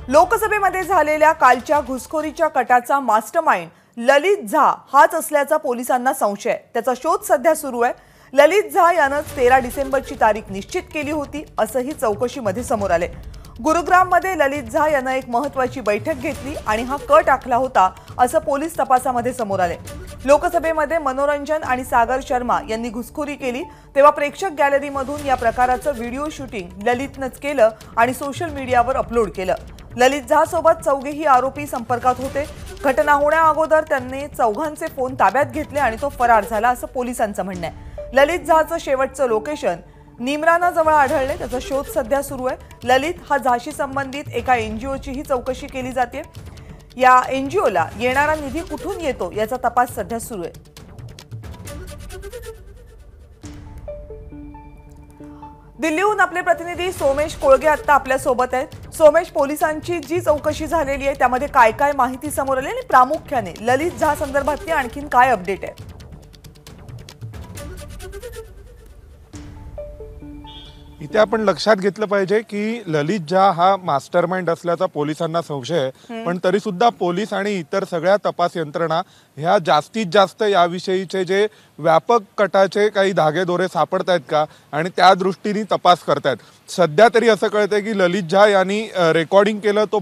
लोकसभेमध्ये झालेल्या कालच्या घुसखोरीच्या कटाचा मास्टरमाइंड ललित झा हाच असल्याचा पोलिसांना संशय आहे। त्याचा शोध सध्या सुरू आहे। ललित झा यानं 13 डिसेंबरची तारीख निश्चित केली होती असंही चौकशीमध्ये समोर आले। गुरुग्राममध्ये ललित झा यानं एक महत्त्वाची बैठक घेतली आणि हा कट आखला होता असं पोलीस तपासामध्ये समोर आले। लोकसभेमध्ये मनोरंजन आणि सागर शर्मा यांनी घुसखोरी केली तेव्हा प्रेक्षक गॅलरीमधून या प्रकाराचं व्हिडिओ शूटिंग ललितनंच केलं आणि सोशल मीडियावर अपलोड केलं। ललित झा सोबत चौघेही आरोपी संपर्कात होते। घटना होण्याअगोदर त्यांनी चौघांचे फोन ताब्यात घेतले आणि तो फरार झाला असं पोलिसांचं म्हणणं आहे। ललित झाचं शेवटचं लोकेशन निमराना जवळ आढळले। त्याचा शोध सध्या सुरू आहे। ललित हा झाशी संबंधित एका एनजीओचीही चौकशी केली जाते। या एनजीओला येणारा निधी कुठून येतो याचा तपास सध्या सुरू आहे। दिल्लीहून आपले प्रतिनिधी सोमेश कोळगे आता आपल्या सोबत आहेत। सोमेश, पोलिसांची जी चौकशी झालेली आहे त्यामध्ये काय काय माहिती समोर आली आणि प्रामुख्याने ललित झा संदर्भातली आणखीन काय अपडेट आहे? इथे आपण लक्षात घेतलं पाहिजे की ललित झा हा मास्टरमाइंड असल्याचा पोलिसांना संशय आहे, पण तरी सुद्धा पोलीस आणि इतर सगळ्या तपास यंत्रणा ह्या जास्तीत जास्त याविषयीचे जे व्यापक कटाचे काही धागेदोरे सापडत आहेत का आणि त्या दृष्टीने तपास करतायत। सध्या तरी असं कळतंय की ललित झा यांनी रेकॉर्डिंग केलं, तो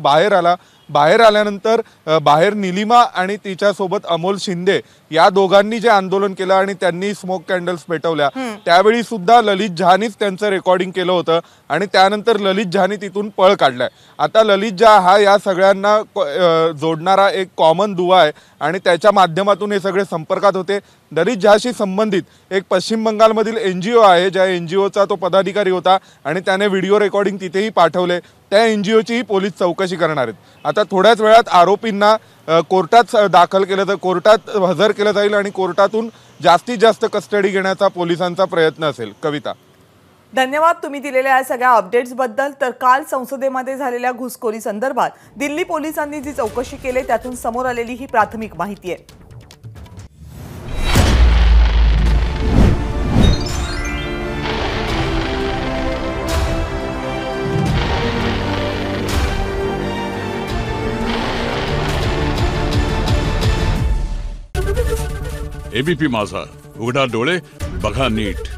बाहेर आल्यानंतर बाहेर निलिमा आणि तिच्यासोबत अमोल शिंदे या दोघांनी जे आंदोलन केलं आणि त्यांनी स्मोक कॅन्डल्स पेटवल्या त्यावेळी सुद्धा ललित झानीच त्यांचं रेकॉर्डिंग केलं होतं आणि त्यानंतर ललित झानी तिथून पळ काढलाय। आता ललित झा हा या सगळ्यांना जोडणारा एक कॉमन दुवा आहे आणि त्याच्या माध्यमातून हे सगळे संपर्कात होते। ललित झाशी संबंधित एक पश्चिम बंगालमधील एनजीओ आहे, ज्या एनजीओचा तो पदाधिकारी होता आणि त्याने व्हिडिओ रेकॉर्डिंग तिथेही पाठवले। त्या एनजीओचीही पोलीस चौकशी करणार आहेत। आता थोड्याच वेळात आरोपींना कोर्टात दाखल केलं तर कोर्टात हजर केलं जाईल आणि कोर्टातून जास्तीत जास्त कस्टडी घेण्याचा पोलिसांचा प्रयत्न असेल। कविता, धन्यवाद तुम्ही दिलेल्या या सगळ्या अपडेट्स बद्दल। तर काल संसदेमध्ये झालेल्या घुसखोरी संदर्भात दिल्ली पोलिसांनी जी चौकशी केली त्यातून समोर आलेली ही प्राथमिक माहिती आहे। एबीपी माझा, उघडा डोळे बघा नीट।